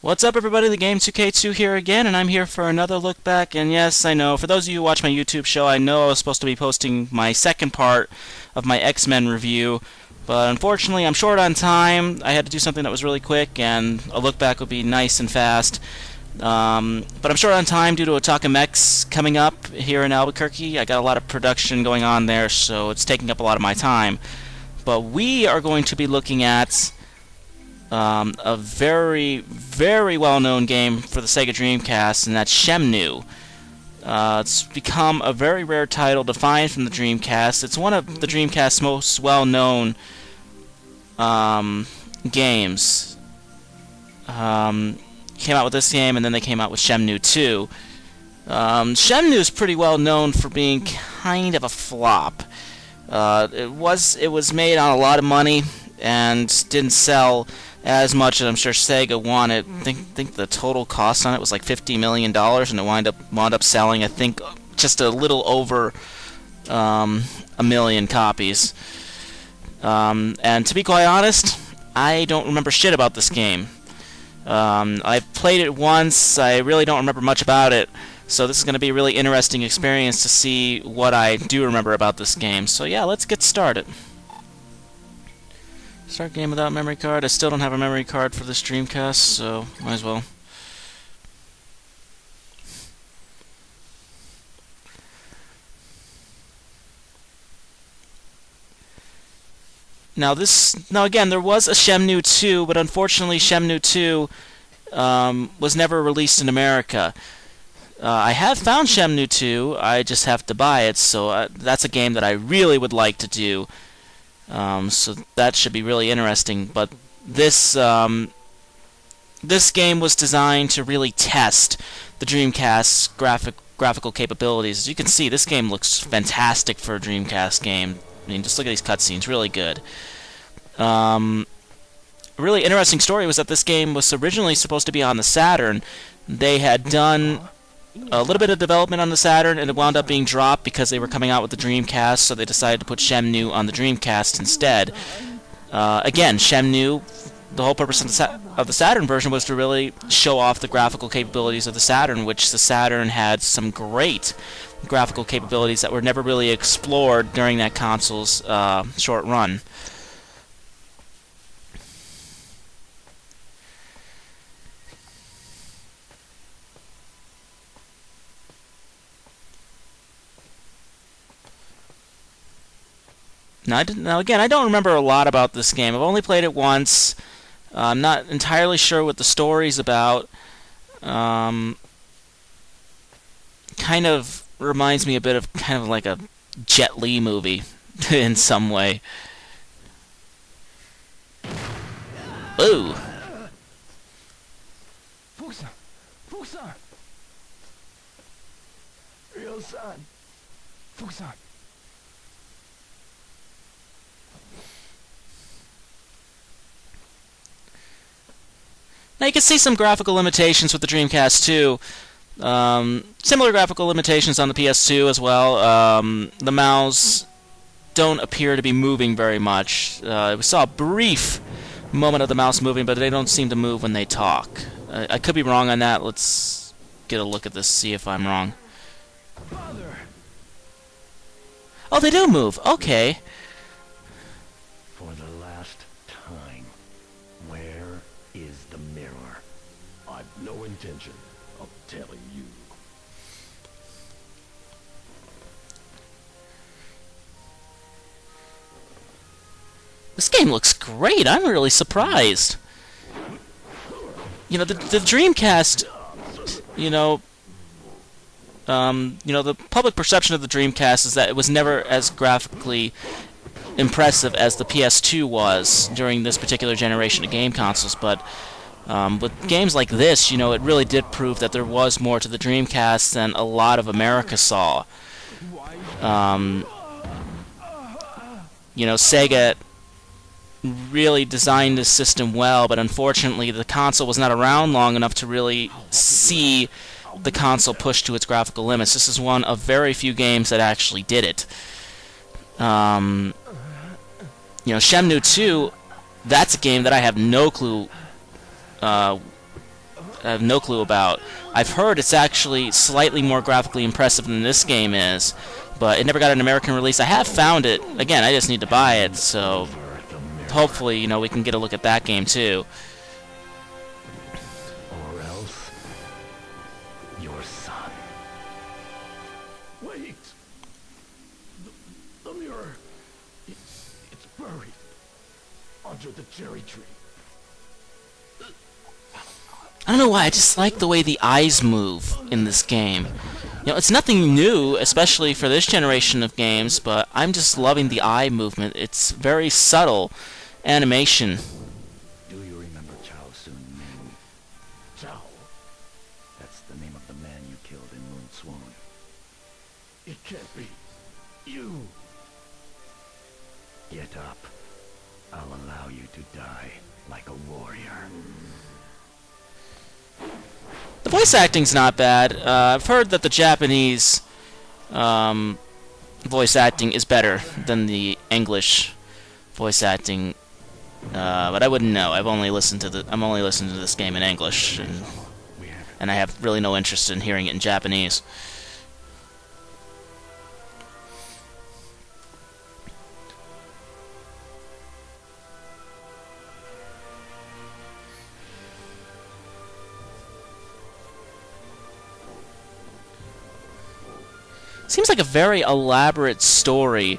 What's up, everybody? The Game 2K2 here again, and I'm here for another look back. And yes, I know, for those of you who watch my YouTube show, I know I was supposed to be posting my second part of my X-Men review, but unfortunately I'm short on time. I had to do something that was really quick, and a look back would be nice and fast. But I'm short on time due to Otaku X coming up here in Albuquerque. I got a lot of production going on there, so it's taking up a lot of my time. But we are going to be looking at a very, very well-known game for the Sega Dreamcast, and that's Shenmue. It's become a very rare title to find from the Dreamcast. It's one of the Dreamcast's most well-known games. Came out with this game, and then they came out with Shenmue 2. Shenmue is pretty well known for being kind of a flop. It was made on a lot of money and didn't sell as much as I'm sure Sega wanted. I think the total cost on it was like $50 million, and it wound up selling, I think, just a little over a million copies. And to be quite honest, I don't remember shit about this game. I've played it once. I really don't remember much about it. So this is going to be a really interesting experience to see what I do remember about this game. So yeah, let's get started. Start game without memory card. I still don't have a memory card for this Dreamcast, so might as well. Now again, there was a Shenmue 2, but unfortunately Shenmue 2 was never released in America. I have found Shenmue 2, I just have to buy it, so that's a game that I really would like to do. So that should be really interesting. But this game was designed to really test the Dreamcast's graphical capabilities. As you can see, this game looks fantastic for a Dreamcast game. I mean, just look at these cutscenes, really good. A really interesting story was that this game was originally supposed to be on the Saturn. They had done a little bit of development on the Saturn, and it wound up being dropped because they were coming out with the Dreamcast, so they decided to put Shenmue on the Dreamcast instead. Again, Shenmue, the whole purpose of the Saturn version was to really show off the graphical capabilities of the Saturn, which the Saturn had some great graphical capabilities that were never really explored during that console's short run. Now again, I don't remember a lot about this game. I've only played it once. I'm not entirely sure what the story's about. Kind of reminds me a bit of kind of like a Jet Li movie in some way. Ooh. Fukusan. Real son. Fukusan. Now you can see some graphical limitations with the Dreamcast too. Similar graphical limitations on the PS2 as well. The mouse don't appear to be moving very much. We saw a brief moment of the mouse moving, but they don't seem to move when they talk. I could be wrong on that. Let's get a look at this, see if I'm wrong. Father. Oh, they do move. Okay. For the last time, where is the mirror? I've no intention of telling you. This game looks great. I'm really surprised. You know, the Dreamcast, the public perception of the Dreamcast is that it was never as graphically impressive as the PS2 was during this particular generation of game consoles, but with games like this, it really did prove that there was more to the Dreamcast than a lot of America saw. Sega really designed this system well, but unfortunately the console was not around long enough to really see the console push to its graphical limits. This is one of very few games that actually did it. Shenmue 2, that's a game that I have no clue I have no clue about. I've heard it's actually slightly more graphically impressive than this game is, but it never got an American release. I have found it. Again, I just need to buy it, so hopefully, we can get a look at that game too. Or else, your son. Wait! The mirror. It's buried under the cherry tree. I don't know why, I just like the way the eyes move in this game. It's nothing new, especially for this generation of games, but I'm just loving the eye movement. It's very subtle animation. Do you remember Chao Sun Ming? Chao? That's the name of the man you killed in Moon Swoon. It can't be. You! Get up. I'll allow you to die like a warrior. The voice acting's not bad. I've heard that the Japanese voice acting is better than the English voice acting, but I wouldn't know. I'm only listening to this game in English, and I have really no interest in hearing it in Japanese. Seems like a very elaborate story.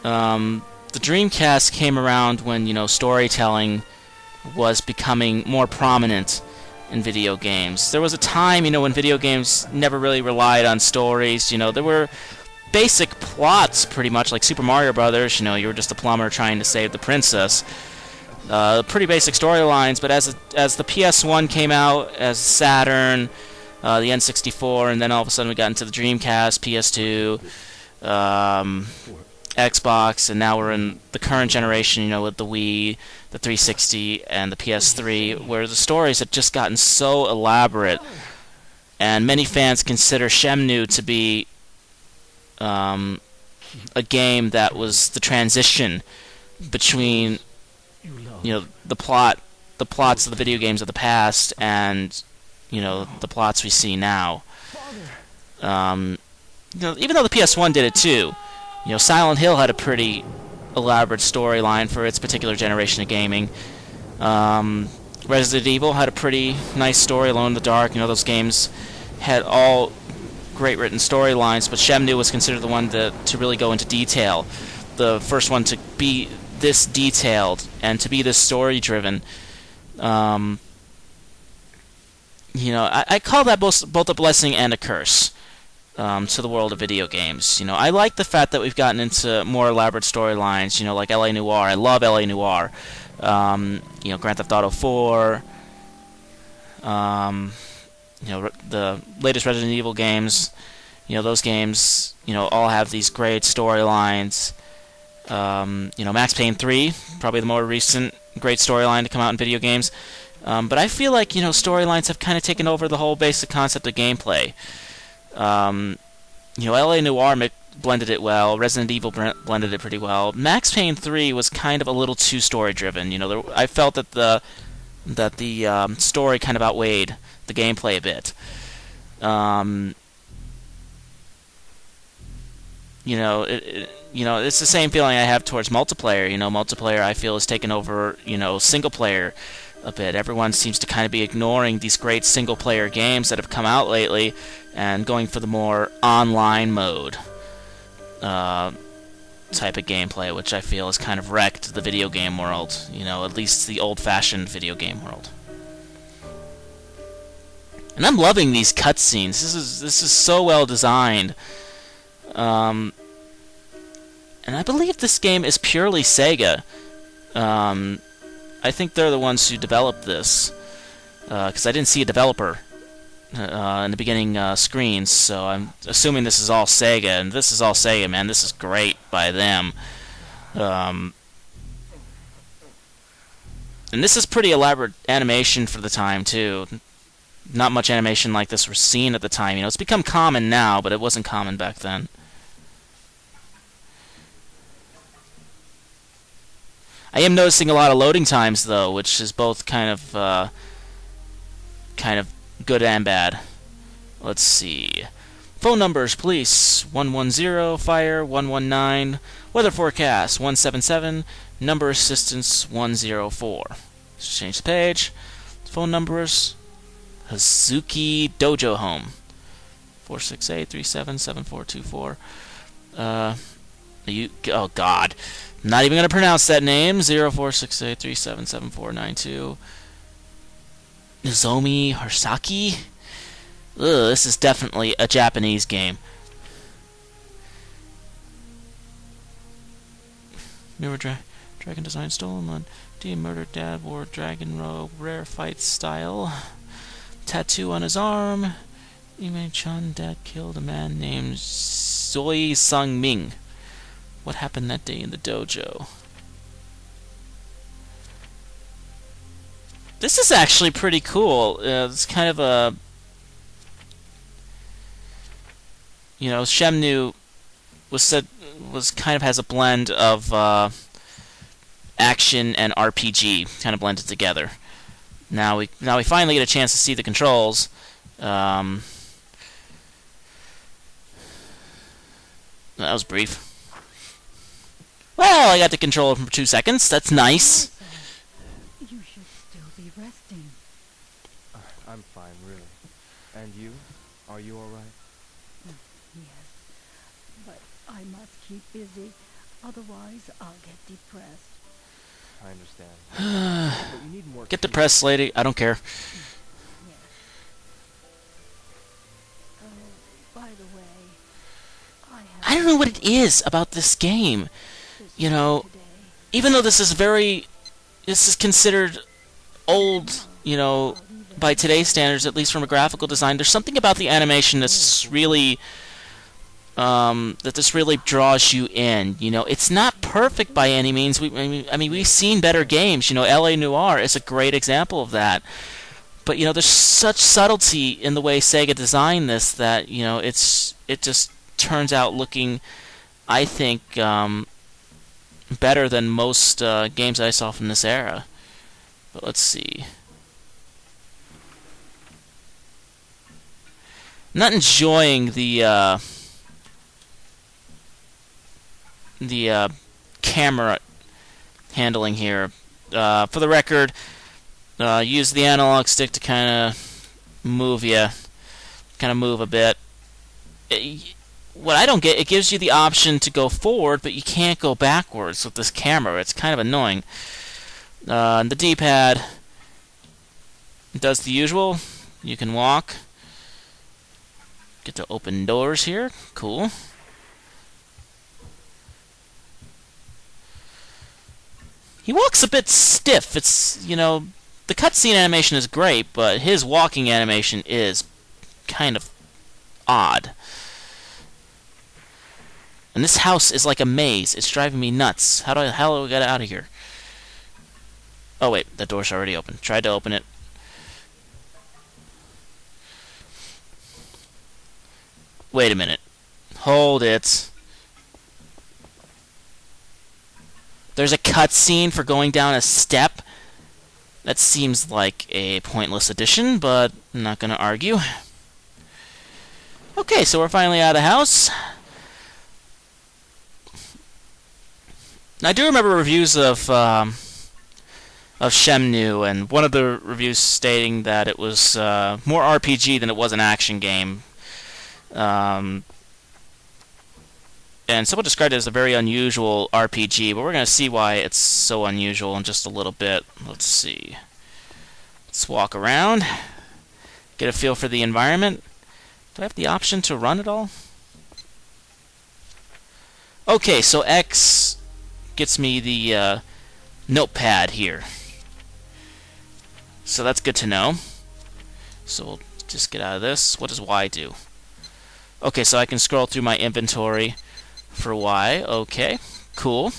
The Dreamcast came around when, storytelling was becoming more prominent in video games. There was a time, when video games never really relied on stories. There were basic plots, pretty much, like Super Mario Brothers. You were just a plumber trying to save the princess. Pretty basic storylines, but as the PS1 came out, as Saturn, the N64, and then all of a sudden we got into the Dreamcast, PS2, Xbox, and now we're in the current generation, with the Wii, the 360, and the PS3, where the stories have just gotten so elaborate, and many fans consider Shenmue to be a game that was the transition between, the plots of the video games of the past and the plots we see now. Even though the PS1 did it too. Silent Hill had a pretty elaborate storyline for its particular generation of gaming. Resident Evil had a pretty nice story, Alone in the Dark. Those games had all great written storylines, but Shenmue was considered the one to really go into detail. The first one to be this detailed and to be this story-driven. I call that both a blessing and a curse to the world of video games. I like the fact that we've gotten into more elaborate storylines, like L.A. Noire. I love L.A. Noire. Grand Theft Auto 4, the latest Resident Evil games, those games, all have these great storylines. Max Payne 3, probably the more recent great storyline to come out in video games. But I feel like, storylines have kind of taken over the whole basic concept of gameplay. L.A. Noire blended it well. Resident Evil blended it pretty well. Max Payne 3 was kind of a little too story-driven. I felt that the story kind of outweighed the gameplay a bit. It's the same feeling I have towards multiplayer. Multiplayer I feel has taken over, single player a bit. Everyone seems to kind of be ignoring these great single-player games that have come out lately and going for the more online mode type of gameplay, which I feel has kind of wrecked the video game world, at least the old-fashioned video game world. And I'm loving these cutscenes. This is so well designed. And I believe this game is purely Sega. I think they're the ones who developed this, because I didn't see a developer in the beginning screens, so I'm assuming this is all Sega, and this is all Sega, man. This is great by them. And this is pretty elaborate animation for the time, too. Not much animation like this was seen at the time. It's become common now, but it wasn't common back then. I am noticing a lot of loading times, though, which is both kind of kind of good and bad. Let's see. Phone numbers, police, 110, fire, 119, weather forecast, 177, number assistance, 104. Let's change the page. Phone numbers, Hazuki Dojo Home, 468-377424. Oh God. I'm not even going to pronounce that name. 0468377492. Nozomi Harsaki? Ugh, this is definitely a Japanese game. Mirror Dragon design stolen on D murdered dad wore dragon robe, rare fight style. Tattoo on his arm. Ime-chan dad killed a man named Zoi Sung Ming. What happened that day in the dojo? This is actually pretty cool. It's kind of a... Shenmue was kind of has a blend of action and RPG kind of blended together. Now we finally get a chance to see the controls. That was brief. Well, I got to control it for 2 seconds. That's nice. You should still be resting. I'm fine, really. And you? Are you all right? Yes, but I must keep busy. Otherwise, I'll get depressed. I understand. But you need more Get sleep. depressed, lady. I don't care. Yes. Oh, by the way, I don't know what it is about this game. today. Even though this is considered old, by today's standards, at least from a graphical design, there's something about the animation that's really, that this really draws you in. It's not perfect by any means. We've seen better games. L.A. Noire is a great example of that. But there's such subtlety in the way Sega designed this that it just turns out looking, I think, better than most games I saw from this era. But let's see. I'm not enjoying the camera handling here. For the record, use the analog stick to kind of move a bit. What I don't get, it gives you the option to go forward, but you can't go backwards with this camera. It's kind of annoying. The D-pad does the usual. You can walk. Get to open doors here. Cool. He walks a bit stiff. It's, the cutscene animation is great, but his walking animation is kind of odd. And this house is like a maze. It's driving me nuts. How do we get out of here? Oh wait, the door's already open. Tried to open it. Wait a minute. Hold it. There's a cutscene for going down a step. That seems like a pointless addition, but I'm not going to argue. Okay, so we're finally out of the house. I do remember reviews of Shenmue, and one of the reviews stating that it was more RPG than it was an action game. And someone described it as a very unusual RPG, but we're going to see why it's so unusual in just a little bit. Let's see. Let's walk around, get a feel for the environment. Do I have the option to run at all? Okay, so X gets me the notepad here. So that's good to know. So we'll just get out of this. What does Y do? Okay, so I can scroll through my inventory for Y. Okay, cool.